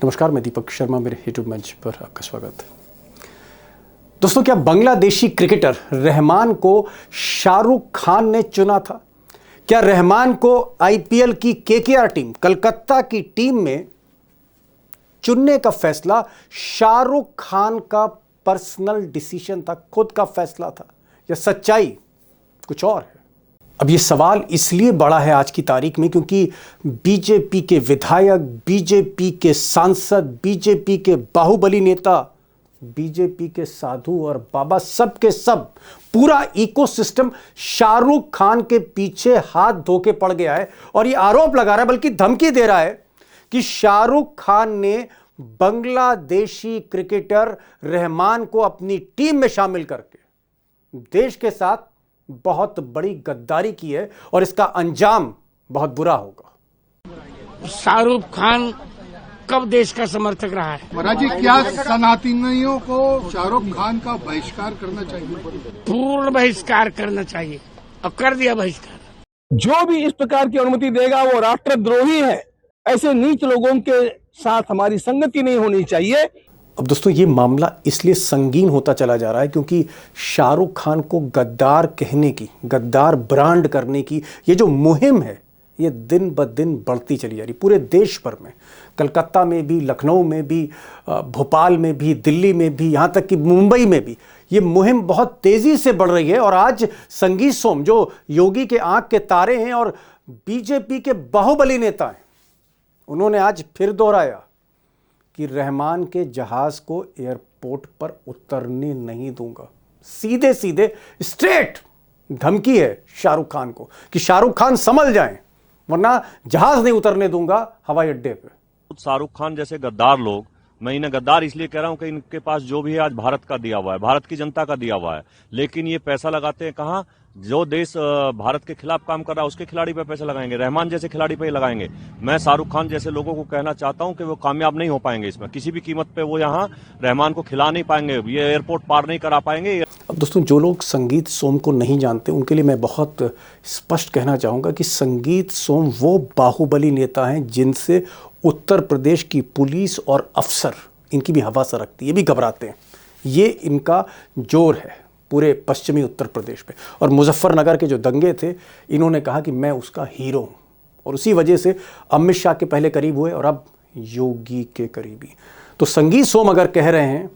नमस्कार, मैं दीपक शर्मा, मेरे यूट्यूब मंच पर आपका स्वागत है। दोस्तों, क्या बांग्लादेशी क्रिकेटर रहमान को शाहरुख खान ने चुना था? क्या रहमान को आईपीएल की केकेआर टीम, कलकत्ता की टीम में चुनने का फैसला शाहरुख खान का पर्सनल डिसीजन था, खुद का फैसला था, या सच्चाई कुछ और है? अब ये सवाल इसलिए बड़ा है आज की तारीख में क्योंकि बीजेपी के विधायक, बीजेपी के सांसद, बीजेपी के बाहुबली नेता, बीजेपी के साधु और बाबा, सब के सब पूरा इकोसिस्टम शाहरुख खान के पीछे हाथ धो के पड़ गया है और ये आरोप लगा रहा है, बल्कि धमकी दे रहा है कि शाहरुख खान ने बांग्लादेशी क्रिकेटर रहमान को अपनी टीम में शामिल करके देश के साथ बहुत बड़ी गद्दारी की है और इसका अंजाम बहुत बुरा होगा। शाहरुख खान कब देश का समर्थक रहा है? महाराज जी, क्या सनातनियों को शाहरुख खान का बहिष्कार करना चाहिए? पूर्ण बहिष्कार करना चाहिए और कर दिया बहिष्कार। जो भी इस प्रकार की अनुमति देगा वो राष्ट्रद्रोही है। ऐसे नीच लोगों के साथ हमारी संगति नहीं होनी चाहिए। अब दोस्तों, ये मामला इसलिए संगीन होता चला जा रहा है क्योंकि शाहरुख खान को गद्दार कहने की, गद्दार ब्रांड करने की ये जो मुहिम है, ये दिन ब दिन बढ़ती चली जा रही, पूरे देश भर में, कलकत्ता में भी, लखनऊ में भी, भोपाल में भी, दिल्ली में भी, यहाँ तक कि मुंबई में भी ये मुहिम बहुत तेज़ी से बढ़ रही है। और आज संगीत सोम, जो योगी के आंख के तारे हैं और बीजेपी के बाहुबली नेता हैं, उन्होंने आज फिर दोहराया कि रहमान के जहाज को एयरपोर्ट पर उतरने नहीं दूंगा। सीधे सीधे स्ट्रेट धमकी है शाहरुख खान को कि शाहरुख खान संभल जाएं, वरना जहाज नहीं उतरने दूंगा हवाई अड्डे पे। शाहरुख खान जैसे गद्दार लोग, मैं इन्हें गद्दार इसलिए कह रहा हूं कि इनके पास जो भी है आज भारत का दिया हुआ है, भारत की जनता का दिया हुआ है, लेकिन ये पैसा लगाते हैं कहां? जो देश भारत के खिलाफ काम कर रहा है उसके खिलाड़ी पे पैसा लगाएंगे, रहमान जैसे खिलाड़ी पे लगाएंगे। मैं शाहरुख खान जैसे लोगों को कहना चाहता हूं कि वो कामयाब नहीं हो पाएंगे इसमें, किसी भी कीमत पे वो यहाँ रहमान को खिला नहीं पाएंगे, ये एयरपोर्ट पार नहीं करा पाएंगे। अब दोस्तों, जो लोग संगीत सोम को नहीं जानते उनके लिए मैं बहुत स्पष्ट कहना चाहूँगा कि संगीत सोम वो बाहुबली नेता हैं जिनसे उत्तर प्रदेश की पुलिस और अफसर, इनकी भी हवा सरकती है, ये भी घबराते हैं। ये इनका जोर है पूरे पश्चिमी उत्तर प्रदेश पे। और मुजफ्फरनगर के जो दंगे थे, इन्होंने कहा कि मैं उसका हीरो हूँ, और उसी वजह से अमित शाह के पहले करीब हुए और अब योगी के करीबी। तो संगीत सोम अगर कह रहे हैं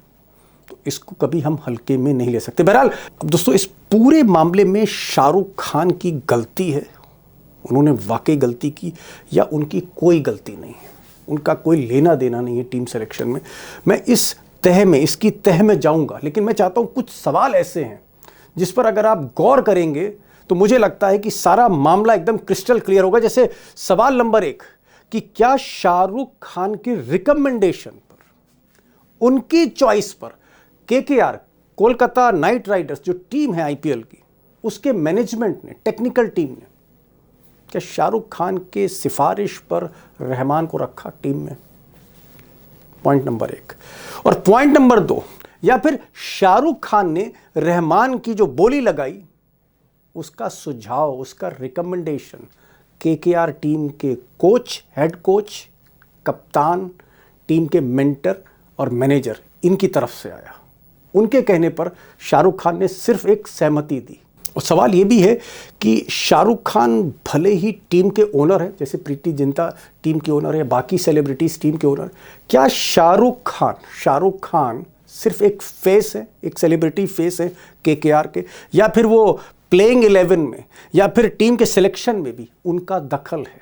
तो इसको कभी हम हल्के में नहीं ले सकते। बहरहाल अब दोस्तों, इस पूरे मामले में शाहरुख खान की गलती है, उन्होंने वाकई गलती की, या उनकी कोई गलती नहीं है, उनका कोई लेना देना नहीं है टीम सिलेक्शन में। मैं इस तह में, इसकी तह में जाऊंगा, लेकिन मैं चाहता हूं कुछ सवाल ऐसे हैं जिस पर अगर आप गौर करेंगे तो मुझे लगता है कि सारा मामला एकदम क्रिस्टल क्लियर होगा। जैसे सवाल नंबर 1 कि क्या शाहरुख खान की रिकमेंडेशन पर, उनकी चॉइस पर केकेआर, कोलकाता नाइट राइडर्स जो टीम है आईपीएल की, उसके मैनेजमेंट ने, टेक्निकल टीम ने, क्या शाहरुख खान के सिफारिश पर रहमान को रखा टीम में? Point number 1। और पॉइंट नंबर 2, या फिर शाहरुख खान ने रहमान की जो बोली लगाई, उसका सुझाव, उसका रिकमेंडेशन केकेआर टीम के कोच, हेड कोच, कप्तान, टीम के मेंटर और मैनेजर, इनकी तरफ से आया। उनके कहने पर शाहरुख खान ने सिर्फ एक सहमति दी। और सवाल ये भी है कि शाहरुख खान भले ही टीम के ओनर हैं, जैसे प्रीति जिंटा टीम के ओनर है, बाकी सेलिब्रिटीज टीम के ओनर, क्या शाहरुख खान सिर्फ एक फेस है, एक सेलिब्रिटी फेस है केकेआर के, या फिर वो प्लेइंग 11 में या फिर टीम के सिलेक्शन में भी उनका दखल है?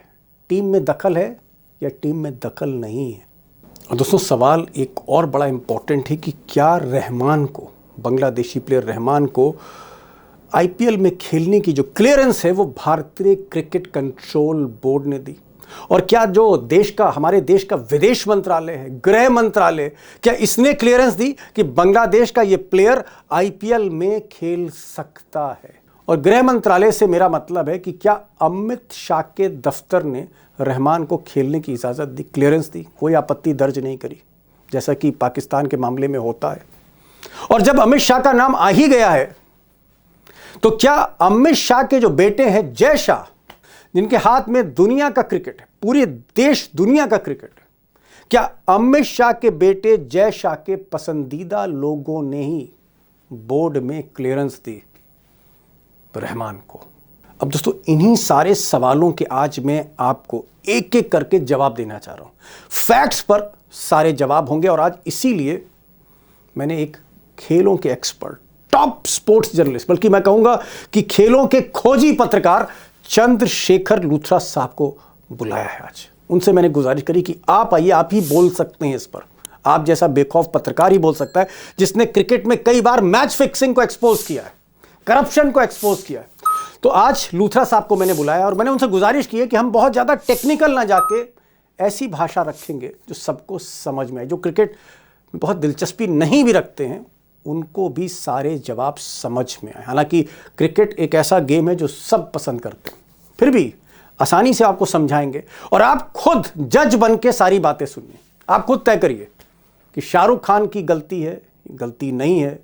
टीम में दखल है या टीम में दखल नहीं है? और दोस्तों, सवाल एक और बड़ा इंपॉर्टेंट है कि क्या रहमान को, बांग्लादेशी प्लेयर रहमान को आईपीएल में खेलने की जो क्लियरेंस है वो भारतीय क्रिकेट कंट्रोल बोर्ड ने दी? और क्या जो देश का, हमारे देश का विदेश मंत्रालय है, गृह मंत्रालय, क्या इसने क्लियरेंस दी कि बांग्लादेश का ये प्लेयर आईपीएल में खेल सकता है? और गृह मंत्रालय से मेरा मतलब है कि क्या अमित शाह के दफ्तर ने रहमान को खेलने की इजाज़त दी, क्लियरेंस दी, कोई आपत्ति दर्ज नहीं करी, जैसा कि पाकिस्तान के मामले में होता है? और जब अमित शाह का नाम आ ही गया है तो क्या अमित शाह के जो बेटे हैं जय शाह, जिनके हाथ में दुनिया का क्रिकेट है, पूरे देश दुनिया का क्रिकेट है, क्या अमित शाह के बेटे जय शाह के पसंदीदा लोगों ने ही बोर्ड में क्लियरेंस दी रहमान को? अब दोस्तों, इन्हीं सारे सवालों के आज मैं आपको एक एक करके जवाब देना चाह रहा हूं। फैक्ट्स पर सारे जवाब होंगे और आज इसीलिए मैंने एक खेलों के एक्सपर्ट, टॉप स्पोर्ट्स जर्नलिस्ट, बल्कि मैं कहूंगा कि खेलों के खोजी पत्रकार चंद्रशेखर लूथरा साहब को बुलाया है आज। उनसे मैंने गुजारिश करी कि आप आइए, आप ही बोल सकते हैं इस पर। आप जैसा बेखौफ पत्रकार ही बोल सकता है जिसने क्रिकेट में कई बार मैच फिक्सिंग को एक्सपोज किया है, करप्शन को एक्सपोज किया है। तो आज लूथरा साहब को मैंने बुलाया और मैंने उनसे गुजारिश की है कि हम बहुत ज़्यादा टेक्निकल ना जाके ऐसी भाषा रखेंगे जो सबको समझ में आए। जो क्रिकेट में बहुत दिलचस्पी नहीं भी रखते हैं उनको भी सारे जवाब समझ में आए। हालांकि क्रिकेट एक ऐसा गेम है जो सब पसंद करते हैं, फिर भी आसानी से आपको समझाएंगे और आप खुद जज बन के सारी बातें सुनिए। आप खुद तय करिए कि शाहरुख खान की गलती है, गलती नहीं है,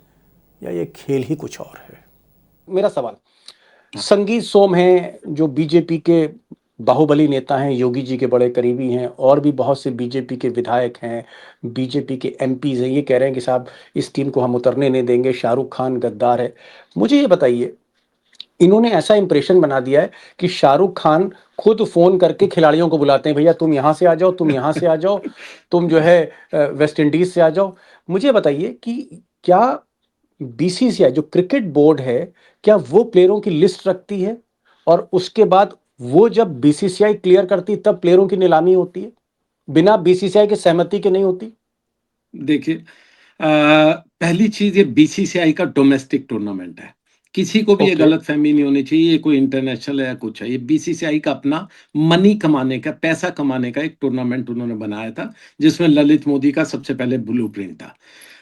या ये खेल ही कुछ और है। मेरा सवाल, संगीत सोम हैं जो बीजेपी के बाहुबली नेता हैं, योगी जी के बड़े करीबी हैं, और भी बहुत से बीजेपी के विधायक हैं, बीजेपी के एमपीज हैं, ये कह रहे हैं कि साहब इस टीम को हम उतरने नहीं देंगे, शाहरुख खान गद्दार है। मुझे ये बताइए, इन्होंने ऐसा इंप्रेशन बना दिया है कि शाहरुख खान खुद फोन करके खिलाड़ियों को बुलाते हैं, भैया तुम यहां से आ जाओ, तुम यहां से आ जाओ, तुम जो है वेस्ट इंडीज से आ जाओ। मुझे बताइए कि क्या बीसीसीआई जो क्रिकेट बोर्ड है, क्या वो प्लेयरों की लिस्ट रखती है और उसके बाद वो जब बीसीसीआई क्लियर करती तब प्लेयरों की नीलामी होती है, बिना बीसीसीआई के सहमति के नहीं होती? देखिए, पहली चीज, ये बीसीसीआई का डोमेस्टिक टूर्नामेंट है। किसी को भी ये गलत फहमी नहीं होनी चाहिए ये कोई इंटरनेशनल है या कुछ है। ये बीसीसीआई का अपना मनी कमाने का, पैसा कमाने का एक टूर्नामेंट उन्होंने बनाया था, जिसमें ललित मोदी का सबसे पहले ब्लूप्रिंट था।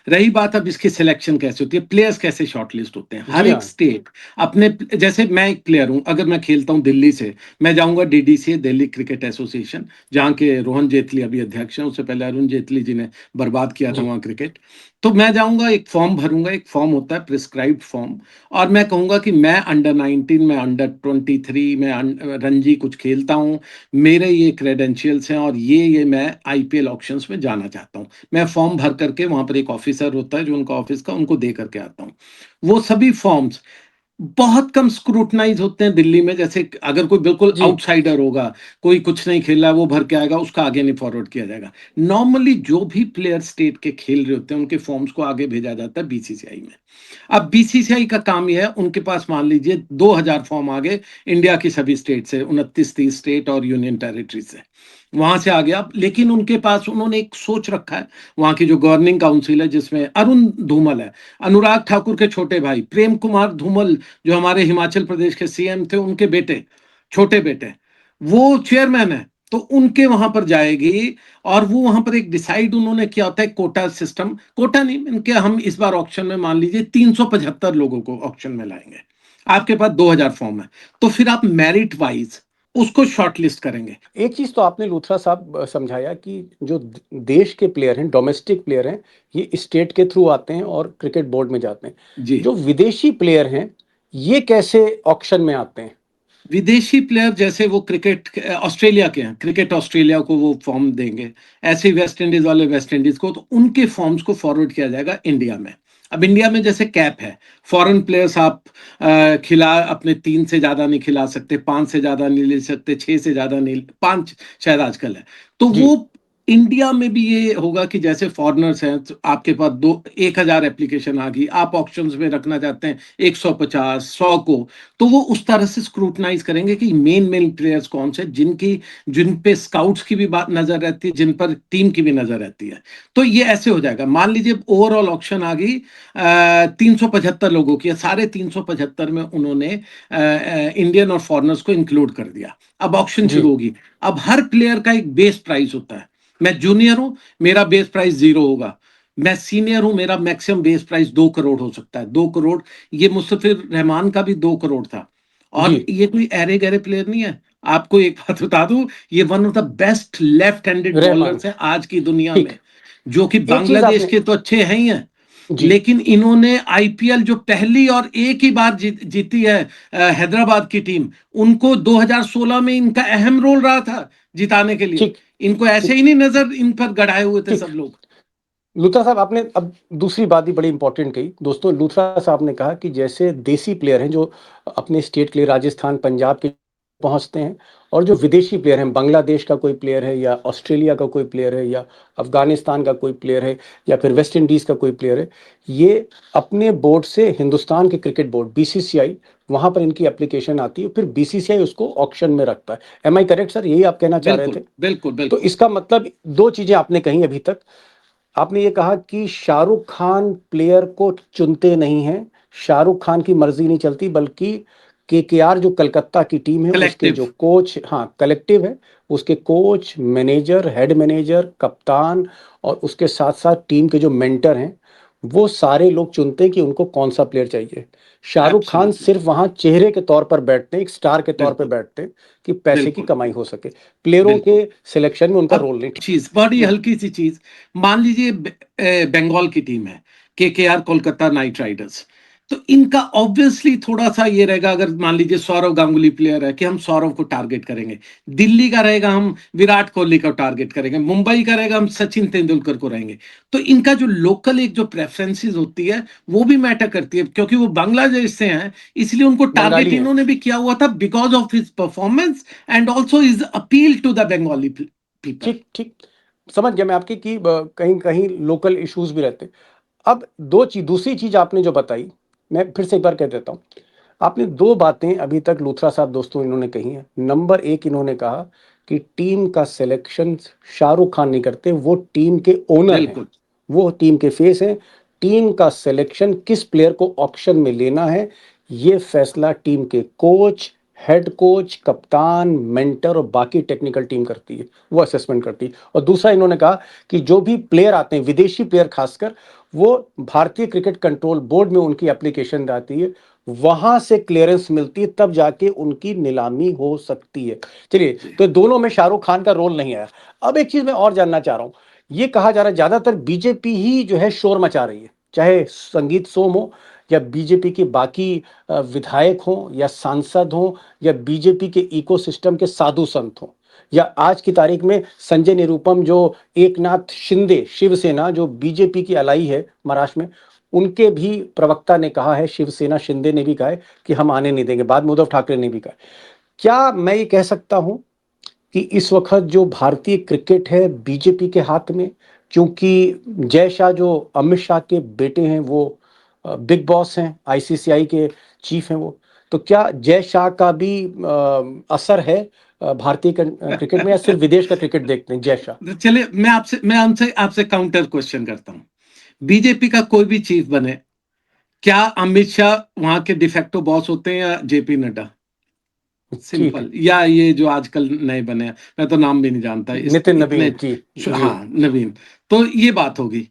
रही बात अब इसकी सिलेक्शन कैसे होती है, प्लेयर्स कैसे शॉर्टलिस्ट होते हैं, हर एक स्टेट अपने, जैसे मैं एक प्लेयर हूं, अगर मैं खेलता हूं दिल्ली से, मैं जाऊंगा डीडीसी, दिल्ली क्रिकेट एसोसिएशन, जहां के रोहन जेटली अभी अध्यक्ष हैं, उससे पहले अरुण जेटली जी ने बर्बाद किया था वहां क्रिकेट। तो मैं जाऊंगा, एक फॉर्म भरूंगा, एक फॉर्म होता है प्रिस्क्राइब्ड फॉर्म, और मैं कहूंगा कि मैं अंडर 19, मैं अंडर 23, मैं रणजी कुछ खेलता हूं, मेरे ये क्रेडेंशियल्स हैं और ये मैं आईपीएल ऑक्शंस में जाना चाहता हूं। मैं फॉर्म भर करके, वहां पर एक ऑफिसर होता है जो उनका ऑफिस का, उनको दे करके आता हूं। वो सभी फॉर्म्स बहुत कम स्क्रूटनाइज होते हैं दिल्ली में। जैसे अगर कोई बिल्कुल आउटसाइडर होगा, कोई कुछ नहीं खेल रहा है, वो भर के आएगा, उसका आगे नहीं फॉरवर्ड किया जाएगा। नॉर्मली जो भी प्लेयर स्टेट के खेल रहे होते हैं उनके फॉर्म्स को आगे भेजा जाता है बीसीसीआई में। अब बीसीसीआई का काम यह है, उनके पास मान लीजिए 2000 फॉर्म आ गए इंडिया की सभी स्टेट से, 29-30 स्टेट और यूनियन टेरिटरी से, वहां से आ गया। लेकिन उनके पास, उन्होंने एक सोच रखा है, वहां की जो गवर्निंग काउंसिल है जिसमें अरुण धूमल है, अनुराग ठाकुर के छोटे भाई प्रेम कुमार धूमल जो हमारे हिमाचल प्रदेश के सीएम थे, उनके बेटे, छोटे बेटे, वो चेयरमैन है, तो उनके वहां पर जाएगी। और वो वहां पर एक डिसाइड उन्होंने किया होता है, कोटा सिस्टम, कोटा नहीं, इनके हम इस बार ऑक्शन में मान लीजिए 375 लोगों को ऑक्शन में लाएंगे, आपके पास 2000 फॉर्म है, तो फिर आप मेरिट वाइज उसको शॉर्टलिस्ट करेंगे। एक चीज तो आपने लूथरा साहब समझाया कि जो देश के प्लेयर हैं, डोमेस्टिक प्लेयर हैं, ये स्टेट के थ्रू आते हैं और क्रिकेट बोर्ड में जाते हैं जी। जो विदेशी प्लेयर हैं ये कैसे ऑक्शन में आते हैं? विदेशी प्लेयर जैसे वो क्रिकेट ऑस्ट्रेलिया के हैं, क्रिकेट ऑस्ट्रेलिया को वो फॉर्म देंगे, ऐसे ही वेस्ट इंडीज वाले वेस्ट इंडीज को, तो उनके फॉर्म्स को फॉरवर्ड किया जाएगा इंडिया में। अब इंडिया में जैसे कैप है, फॉरेन प्लेयर्स आप खिला अपने 3 से ज्यादा नहीं खिला सकते, 5 से ज्यादा नहीं ले सकते, 6 से ज्यादा नहीं, 5 शायद आजकल है। तो वो इंडिया में भी ये होगा कि जैसे फॉरेनर्स हैं, तो आपके पास 1000 एप्लीकेशन आ गई, आप ऑक्शंस में रखना चाहते हैं 150, 100 को, तो वो उस तरह से स्क्रूटनाइज करेंगे कि मेन प्लेयर्स कौन से, जिन पे स्काउट्स की भी बात नजर रहती है, जिन पर टीम की भी नजर रहती है। तो ये ऐसे हो जाएगा। मान लीजिए ओवरऑल ऑक्शन आ गई 375 लोगों की, सारे 375 में उन्होंने इंडियन और फॉरेनर्स को इंक्लूड कर दिया। अब ऑक्शन शुरू होगी। अब हर प्लेयर का एक बेस प्राइस होता है। मैं जूनियर हूं, मेरा बेस प्राइस 0 होगा। मैं सीनियर हूं, मेरा मैक्सिमम बेस प्राइस 2 करोड़ हो सकता है। 2 करोड़, ये मुस्तफिर रहमान का भी 2 करोड़ था। और ये कोई ऐरे गहरे प्लेयर नहीं है। आपको एक बात बता दूं, ये one of the best left handed bowlers हैं आज की दुनिया में, जो कि बांग्लादेश के तो अच्छे हैं ही हैं, जी। लेकिन इन्होंने आईपीएल जो पहली और एक ही बार जीती है हैदराबाद की टीम, उनको 2016 में इनका अहम रोल रहा था जिताने के लिए। ठीक इनको ऐसे ही नहीं नजर इन पर गड़ाए हुए थे ठीक। सब लोग। लूथरा साहब, आपने अब दूसरी बात भी बड़ी इंपॉर्टेंट कही। दोस्तों, लूथरा साहब ने कहा कि जैसे देसी प्लेयर हैं जो अपने स्टेट के लिए राजस्थान, पंजाब के पहुंचते हैं, और जो विदेशी प्लेयर हैं, बांग्लादेश का कोई प्लेयर है या ऑस्ट्रेलिया का कोई प्लेयर है या अफगानिस्तान का कोई प्लेयर है या फिर वेस्ट इंडीज का कोई प्लेयर है, ये अपने बोर्ड से, हिंदुस्तान के क्रिकेट बोर्ड बीसीसीआई, वहां पर इनकी एप्लीकेशन आती है, फिर बीसीसीआई उसको ऑक्शन में रखता है। Am I correct sir? यही आप कहना चाह रहे बिल्कुल थे? बिल्कुल तो बिल्कुल। इसका मतलब दो चीजें आपने कही अभी तक। आपने ये कहा कि शाहरुख खान प्लेयर को चुनते नहीं हैं, शाहरुख खान की मर्जी नहीं चलती, बल्कि केकेआर जो कलकत्ता की टीम है, उसके जो कलेक्टिव। कोच, हाँ कलेक्टिव है, उसके कोच, मैनेजर, हेड मैनेजर, कप्तान और उसके साथ साथ टीम के जो मेंटर हैं, वो सारे लोग चुनते हैं कि उनको कौन सा प्लेयर चाहिए। शाहरुख खान एब्सोल्युटली। सिर्फ वहां चेहरे के तौर पर बैठते हैं, एक स्टार के तौर पर बिल्कुल बैठते हैं कि पैसे की बिल्कुल कमाई हो सके। प्लेयरों बिल्कुल। के सिलेक्शन में उनका अब रोल नहीं। चीज बड़ी हम्म, हल्की सी चीज, मान लीजिए बंगाल की टीम है, केकेआर कोलकाता नाइट राइडर्स, तो इनका ऑब्वियसली थोड़ा सा ये रहेगा, अगर मान लीजिए सौरव गांगुली प्लेयर है कि हम सौरव को टारगेट करेंगे। दिल्ली का रहेगा हम विराट कोहली को टारगेट करेंगे। मुंबई का रहेगा हम सचिन तेंदुलकर को रहेंगे। तो इनका जो लोकल एक जो प्रेफरेंसेस होती है वो भी मैटर करती है, क्योंकि वो बांग्लादेश से हैं, इसलिए उनको टारगेट बंगाली हैं। इन्होंने भी किया हुआ था because of his performance and also is appeal to the Bengali people. ठीक ठीक, समझ गया मैं आपकी कि कहीं कहीं लोकल इश्यूज भी रहते हैं। अब दूसरी चीज आपने जो बताई, मैं फिर से एक बार कह देता हूँ। आपने दो बातें अभी तक लूथरा साहब दोस्तों इन्होंने कही हैं। नंबर एक, इन्होंने कहा कि टीम का सिलेक्शन शाहरुख खान नहीं करते, वो टीम के ओनर हैं, बिल्कुल वो टीम के फेस हैं। टीम का सिलेक्शन किस प्लेयर को ऑक्शन में लेना है, ये फैसला टीम के कोच, हेड कोच, कप्तान, मेंटर और बाकी टेक्निकल टीम करती है, वो असेसमेंट करती है। और दूसरा इन्होंने कहा कि जो भी प्लेयर आते हैं, विदेशी प्लेयर खासकर, वो भारतीय क्रिकेट कंट्रोल बोर्ड में उनकी एप्लीकेशन आती है, वहां से क्लियरेंस मिलती है, तब जाके उनकी नीलामी हो सकती है। चलिए, जी। तो दोनों में शाहरुख खान का रोल नहीं आया। अब एक चीज मैं और जानना चाह रहा हूं। ये कहा जा रहा है ज्यादातर बीजेपी ही जो है शोर मचा रही है, चाहे संगीत सोम हो या बीजेपी के बाकी विधायक हों या सांसद हों या बीजेपी के इकोसिस्टम के साधु संत हों, या आज की तारीख में संजय निरुपम जो एकनाथ शिंदे, शिवसेना जो बीजेपी की अलाई है महाराष्ट्र में, उनके भी प्रवक्ता ने कहा है, शिवसेना शिंदे ने भी कहा है कि हम आने नहीं देंगे। बाद में उद्धव ठाकरे ने भी कहा। क्या मैं ये कह सकता हूं कि इस वक्त जो भारतीय क्रिकेट है बीजेपी के हाथ में, क्योंकि जय शाह जो अमित शाह के बेटे हैं, वो बिग बॉस हैं, आईसीसीआई के चीफ हैं वो, तो क्या जय शाह का भी असर है भारतीय क्रिकेट में, या सिर्फ विदेश का क्रिकेट देखते हैं जय शाह? तो चलिए मैं आपसे आपसे काउंटर क्वेश्चन करता हूं। बीजेपी का कोई भी चीफ बने, क्या अमित शाह वहां के डिफेक्टो बॉस होते हैं या जेपी नड्डा? ठीक है। सिंपल। या ये जो आजकल नए बने हैं, मैं तो नाम भी नहीं जानता नितिन इतने। नवीन जी। जी। हाँ नवीन। तो ये बात होगी।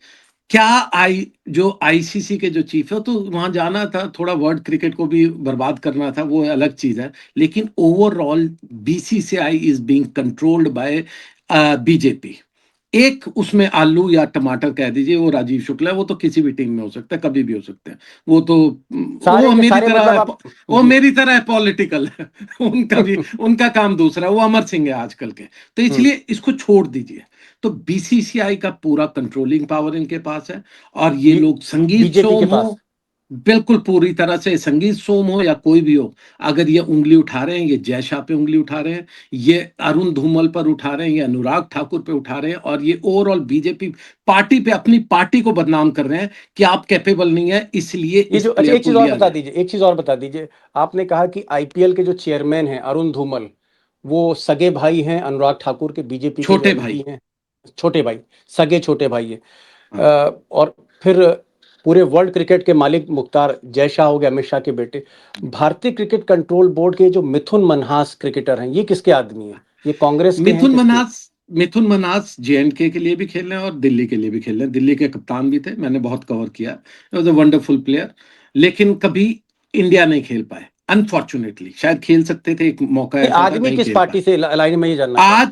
क्या जो आईसीसी के जो चीफ है, तो वहां जाना था, थोड़ा वर्ल्ड क्रिकेट को भी बर्बाद करना था, वो अलग चीज है। लेकिन overall BCCI is being controlled by BJP. एक उसमें आलू या टमाटर कह दीजिए, वो राजीव शुक्ला है, वो तो किसी भी टीम में हो सकता है, कभी भी हो सकते हैं। वो तो सारे वो के मेरी सारे तरह मतलब आप। वो जी। मेरी तरह है, पॉलिटिकल है। उनका भी उनका काम दूसरा है, वो अमर सिंह है आजकल के। तो इसलिए इसको छोड़ दीजिए। तो बीसीसीआई का पूरा कंट्रोलिंग पावर इनके पास है। और ये लोग संगीत बीजेपी के सोम पास। हो, बिल्कुल पूरी तरह से संगीत सोम हो या कोई भी हो, अगर ये उंगली उठा रहे हैं, ये जय शाह पे उंगली उठा रहे हैं, ये अरुण धूमल पर उठा रहे हैं, ये अनुराग ठाकुर पे उठा रहे हैं, और ये ओवरऑल बीजेपी पार्टी पे, अपनी पार्टी को बदनाम कर रहे हैं कि आप कैपेबल नहीं है, इसलिए ये इस जो, अच्छा प्लेयर एक को चीज और लिया बता गया। दीजिए, एक चीज और बता दीजिए। आपने कहा कि आईपीएल के जो चेयरमैन हैं अरुण धूमल, वो सगे भाई हैं अनुराग ठाकुर के, बीजेपी के जो छोटे एमपी भाई। हैं, छोटे भाई, सगे छोटे भाई हैं। हाँ। और फिर पूरे वर्ल्ड क्रिकेट के मालिक मुख्तार जय शाह हो गए, अमित शाह के बेटे। भारतीय क्रिकेट कंट्रोल बोर्ड के जो मिथुन मनहास क्रिकेटर हैं, ये किसके आदमी हैं? ये कांग्रेस के हैं, मिथुन किसके? मनास मिथुन मनास जेएंडके के लिए भी खेल रहे हैं और दिल्ली के लिए भी खेल रहे हैं। दिल्ली के कप्तान भी थे, मैंने बहुत कवर किया। Was a wonderful player. लेकिन कभी इंडिया नहीं खेल पाए, अनफॉर्चुनेटली। शायद खेल सकते थे, एक मौका नहीं, ऐसा था, आदमी नहीं किस खेल पाए। पार्टी से लाइन में, ये जानना चाह रहा हूँ।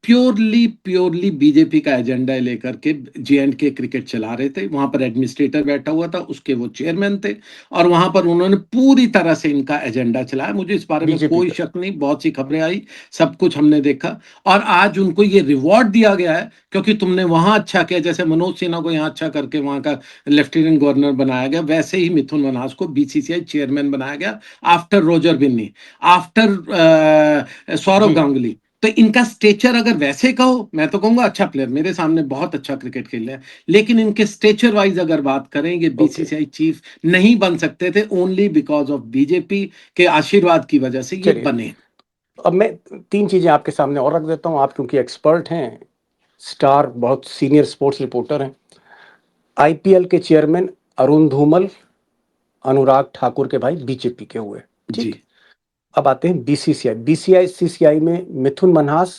प्योरली प्योरली बीजेपी का एजेंडा लेकर के J&K क्रिकेट चला रहे थे। वहां पर एडमिनिस्ट्रेटर बैठा हुआ था, उसके वो चेयरमैन थे, और वहां पर उन्होंने पूरी तरह से इनका एजेंडा चलाया। मुझे इस बारे में बीजेपी कोई का। शक नहीं, बहुत सी खबरें आई, सब कुछ हमने देखा, और आज उनको ये रिवॉर्ड दिया गया है क्योंकि तुमने वहां अच्छा किया। जैसे मनोज सिन्हा को यहाँ अच्छा करके वहां का लेफ्टिनेंट गवर्नर बनाया गया, वैसे ही मिथुन मन्हास को BCCI चेयरमैन बनाया गया आफ्टर रोजर बिन्नी, आफ्टर सौरव जी गांगुली। तो इनका स्टेचर अगर वैसे कहो, मैं तो कहूंगा अच्छा प्लेयर, मेरे सामने बहुत अच्छा क्रिकेट खेल रहे हैं, लेकिन इनके स्टेचर वाइज अगर बात करें, ये ओके, BCCI चीफ नहीं बन सकते थे, ओनली बिकॉज ऑफ बीजेपी के आशीर्वाद की वजह से ये चलिए बने। अब मैं तीन चीजें आपके सामने और रख देता हूं। आप क्योंकि एक्सपर्ट हैं, स्टार, बहुत सीनियर स्पोर्ट्स रिपोर्टर हैं। आईपीएल के चेयरमैन अरुण धूमल, अनुराग ठाकुर के भाई बीजेपी के हुए, जी। ठीक। अब आते हैं बीसीसीआई में मिथुन मन्हास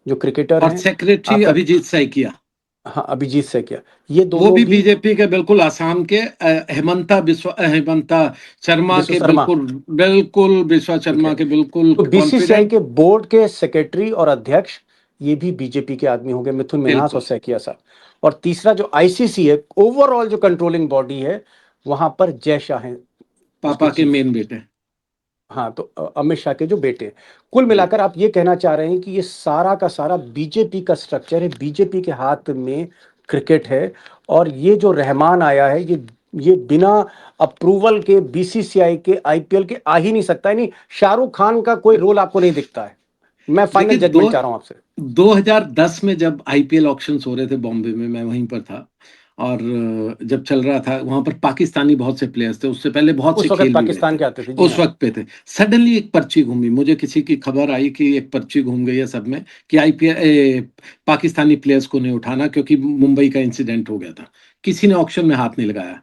जो क्रिकेटर और हैं, सेक्रेटरी आपका, अभिजीत सैकिया, हाँ अभिजीत से किया, ये वो दोनों भी भी, बीजेपी के बिल्कुल आसाम के, हेमंता शर्मा विश्व के शर्मा, बिल्कुल, बिल्कुल विश्वा ठीक है। शर्मा के बिल्कुल तो बीसीसीआई कॉन्फिडेंट। के बोर्ड के सेक्रेटरी और अध्यक्ष ये भी बीजेपी के आदमी होंगे, मिथुन मिन्हास और बिल्कुल। सैकिया साहब। और तीसरा जो आईसीसी है, ओवरऑल जो कंट्रोलिंग बॉडी है, वहां पर जय शाह हैं उसके पापा के चीफ। मेन बेटे। हाँ, तो अमित शाह के जो बेटे हैं। कुल जी। मिलाकर आप ये कहना चाह रहे हैं कि ये सारा का सारा बीजेपी का स्ट्रक्चर है, बीजेपी के हाथ में क्रिकेट है। और ये जो रहमान आया है, ये बिना अप्रूवल के बीसीसीआई के आईपीएल के आ ही नहीं सकता है। नहीं, शाहरुख खान का कोई रोल आपको नहीं दिखता है। मैं फाइनल देखिए, जजमेंट चाह रहा हूं आपसे। 2010 में जब IPL ऑक्शंस हो रहे थे बॉम्बे में, मैं वहीं पर था, और जब चल रहा था वहां पर पाकिस्तानी बहुत से प्लेयर्स थे, उससे पहले बहुत से उस वक्त खेल भी हुए पाकिस्तान थे, के आते थे, जी उस हाँ। वक्त पे थे। सडनली एक पर्ची घूमी, मुझे किसी की खबर आई कि एक पर्ची घूम गई है सब में कि IPL पाकिस्तानी प्लेयर्स को नहीं उठाना क्योंकि मुंबई का इंसिडेंट हो गया था। किसी ने ऑक्शन में हाथ नहीं लगाया।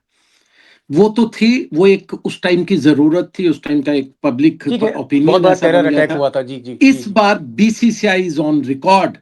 वो तो थी, वो एक उस टाइम की जरूरत थी, उस टाइम का एक पब्लिक ठीक है, बहुत ओपिनियन बड़ा ऐसा टेरर बन गया अटैक था। हुआ था, जी जी जी इस जी। बार BCCI इज ऑन रिकॉर्ड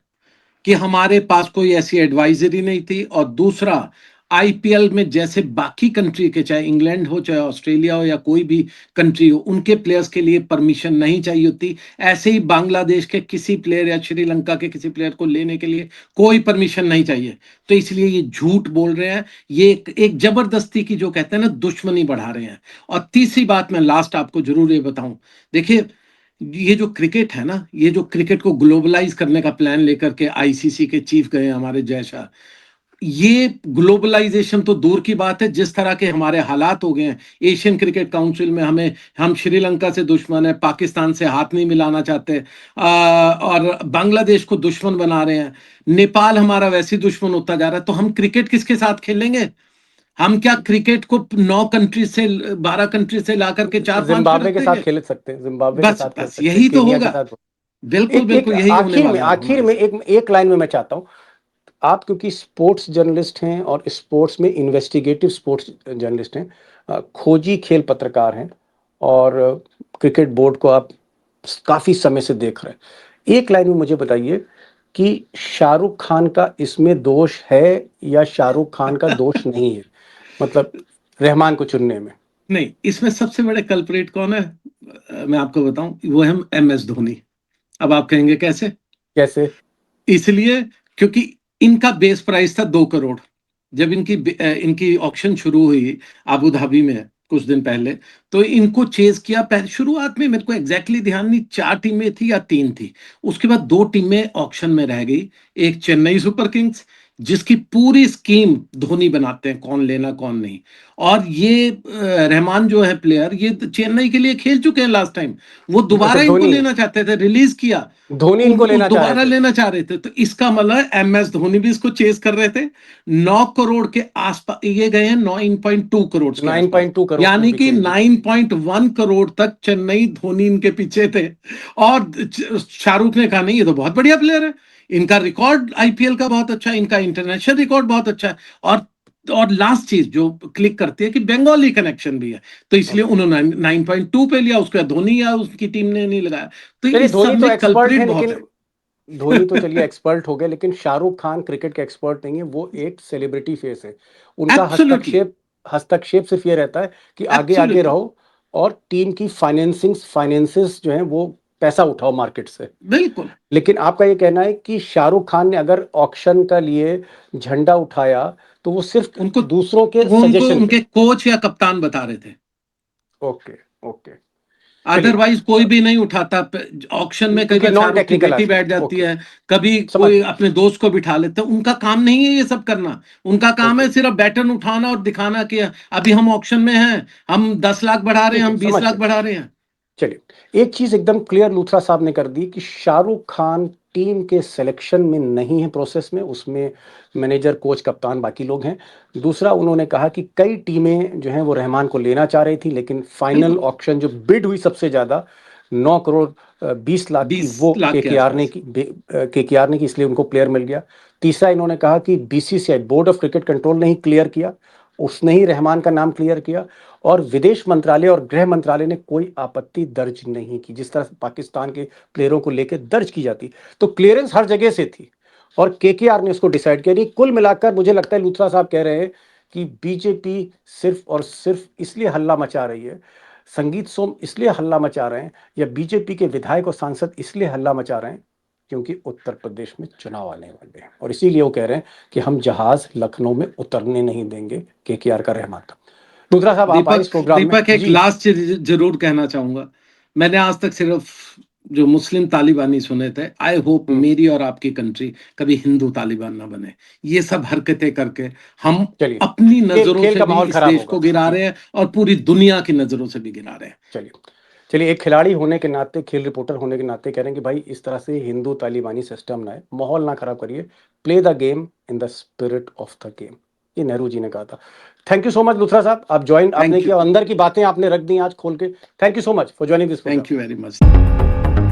कि हमारे पास कोई ऐसी एडवाइजरी नहीं थी। और दूसरा, IPL में जैसे बाकी कंट्री के, चाहे इंग्लैंड हो, चाहे ऑस्ट्रेलिया हो, या कोई भी कंट्री हो, उनके प्लेयर्स के लिए परमिशन नहीं चाहिए होती, ऐसे ही बांग्लादेश के किसी प्लेयर या श्रीलंका के किसी प्लेयर को लेने के लिए कोई परमिशन नहीं चाहिए। तो इसलिए ये झूठ बोल रहे हैं, ये एक जबरदस्ती की, जो कहते हैं ना, दुश्मनी बढ़ा रहे हैं। और तीसरी बात मैं लास्ट आपको जरूर ये बताऊं, देखिए, ये जो क्रिकेट है ना, ये जो क्रिकेट को ग्लोबलाइज करने का प्लान लेकर के ICC के चीफ गए हमारे जय शाह, ये ग्लोबलाइजेशन तो दूर की बात है, जिस तरह के हमारे हालात हो गए हैं एशियन क्रिकेट काउंसिल में, हम श्रीलंका से दुश्मन है, पाकिस्तान से हाथ नहीं मिलाना चाहते, और बांग्लादेश को दुश्मन बना रहे हैं, नेपाल हमारा वैसे ही दुश्मन होता जा रहा है, तो हम क्रिकेट किसके साथ खेलेंगे? हम क्या क्रिकेट को 9 कंट्री से, 12 कंट्री से ला करके 4-5 पे जिम्बाब्वे रख के साथ देंगे? खेल सकते हैं, जिम्बाब्वे के बस साथ खेल बस सकते हैं, यही तो केनिया के होगा। साथ। बिल्कुल एक एक बिल्कुल यही होने वाला है आखिर हमारे में साथ। एक लाइन में मैं चाहता हूं, आप क्योंकि स्पोर्ट्स जर्नलिस्ट हैं और स्पोर्ट्स में इन्वेस्टिगेटिव स्पोर्ट्स जर्नलिस्ट हैं, खोजी खेल पत्रकार हैं, और क्रिकेट बोर्ड को आप काफी समय से देख रहे हैं। एक लाइन में मुझे बताइए कि शाहरुख खान का इसमें दोष है या शाहरुख खान का दोष नहीं है, मतलब रहमान को चुनने में। नहीं, इसमें सबसे बड़े कल्प्रिट कौन है? मैं आपको बताऊं, वो है MS धोनी। अब आप कहेंगे कैसे? कैसे? इसलिए क्योंकि इनका बेस प्राइस था 2 करोड़, जब इनकी ऑक्शन शुरू हुई अबू धाबी में कुछ दिन पहले, तो इनको चेज किया। पहले शुरुआत में मेरे को एग्जैक्टली ध्यान नहीं, 4 टीमें थी या 3 थी, उसके बाद 2 टीमें ऑक्शन में रह गई। एक चेन्नई सुपर किंग्स, जिसकी पूरी स्कीम धोनी बनाते हैं, कौन लेना कौन नहीं। और ये रहमान जो है प्लेयर, ये चेन्नई के लिए खेल चुके हैं लास्ट टाइम, वो अच्छा, दोबारा इनको धोनी, लेना चाहते थे, रिलीज किया, धोनी इनको लेना चाह रहे दोबारा थे। लेना चाह रहे थे। तो इसका मतलब MS धोनी भी इसको चेस कर रहे थे। 9 करोड़ के आसपास ये गए हैं, 9.2 करोड़ के आसपास, 9.2 करोड़ तक यानी कि बिके हैं, जी। 9.1 करोड़ तक चेन्नई धोनी इनके पीछे थे। और शाहरुख ने कहा नहीं, ये तो बहुत बढ़िया प्लेयर है, इनका रिकॉर्ड IPL का बहुत अच्छा है, इनका इंटरनेशनल रिकॉर्ड बहुत अच्छा है। और लास्ट चीज जो क्लिक करती है कि बंगाली कनेक्शन भी है, तो इसलिए ओके, उन्होंने 9.2 पे लिया, उसके बाद धोनी या उसकी टीम ने नहीं लगाया। तो चलिए, इस धोनी सब तो में एक्सपर्ट है, कल्प्रिट बहुत लेकिन है। धोनी तो चलिए एक्सपर्ट हो गए, लेकिन शाहरुख खान क्रिकेट के एक्सपर्ट नहीं है, वो एक सेलिब्रिटी फेस है। उनका एब्सोल्युटली, हस्तक्षेप सिर्फ ये रहता है कि आगे आगे एब्सोल्युटली। रहो, और टीम की फाइनेंसेस जो हैं वो पैसा उठाओ मार्केट से। बिल्कुल। लेकिन आपका ये कहना है कि शाहरुख खान ने अगर ऑक्शन का लिए झंडा उठाया तो वो सिर्फ उनको दूसरों के उनको सजेशन उनके कोच या कप्तान बता रहे थे, ओके ओके अदरवाइज कोई भी नहीं उठाता। ऑक्शन में कई क्योंकि बार नॉन शाहरुख की टेक्निकल बेटी आदमी। बैठ जाती ओके, है, कभी समझ कोई अपने दोस्त को बिठा लेते हैं। उनका काम नहीं है ये सब करना, उनका काम है ओके, सिर्फ बैटन उठाना और दिखाना कि अभी हम ऑक्शन में हैं, हम 10 लाख बढ़ा रहे हैं, ठीक है, हम 20 समझ लाख गए। बढ़ा रहे हैं। चलिए, एक चीज एकदम क्लियर लूथरा साहब ने कर दी कि शाहरुख खान टीम के सिलेक्शन में नहीं है प्रोसेस में, उसमें मैनेजर, कोच, कप्तान, बाकी लोग हैं। दूसरा, उन्होंने कहा कि कई टीमें जो हैं वो रहमान को लेना चाह रही थी, लेकिन फाइनल बिल्कुल। ऑक्शन जो बिड हुई सबसे ज्यादा 9 करोड़ 20 लाख की, 20 वो लाख के केकेआर ने आसपास। की, केकेआर ने की, इसलिए उनको प्लेयर मिल गया। तीसरा, इन्होंने कहा कि BCCI, board of cricket control ने ही क्लियर किया, उसने ही रहमान का नाम क्लियर किया, और विदेश मंत्रालय और गृह मंत्रालय ने कोई आपत्ति दर्ज नहीं की, जिस तरह पाकिस्तान के प्लेयरों को लेकर दर्ज की जाती। तो क्लियरेंस हर जगह से थी और केकेआर ने उसको डिसाइड किया। नहीं, कुल मिलाकर मुझे लगता है लूथरा साहब कह रहे हैं कि बीजेपी सिर्फ और सिर्फ इसलिए हल्ला मचा रही है, संगीत सोम इसलिए हल्ला मचा रहे हैं, या बीजेपी के विधायक और सांसद इसलिए हल्ला मचा रहे हैं क्योंकि उत्तर प्रदेश में चुनाव आने वाले हैं, और इसीलिए वो कह रहे हैं कि हम जहाज लखनऊ में उतरने नहीं देंगे केकेआर का, रहमान का। दूसरा साहब, आप आए इस प्रोग्राम में दीपक एक जी। लास्ट चीज जरूर कहना चाहूंगा। मैंने आज तक सिर्फ जो मुस्लिम तालिबानी सुने थे। आई होप मेरी और आपकी कंट्री कभी हिंदू तालिबान ना बने। ये सब हरकतें करके हम चलिए, अपनी नजरों खेल से का भी माहौल इस खराब देश को होगा गिरा जी। रहे हैं और पूरी दुनिया की नजरों से भी गिरा रहे हैं। चलिए, एक खिलाड़ी होने के नाते, खेल रिपोर्टर होने के नाते कह रहे हैं कि भाई इस तरह से हिंदू तालिबानी सिस्टम ना है, माहौल ना खराब करिए, play the game in the spirit of the game, ये नेहरू जी ने कहा था। Thank you so much Luthra साहब, आप ज्वाइन आपने थैंक यू, किया, अंदर की बातें आपने रख दी आज खोल के। Thank you so much for joining this thank program. You very much.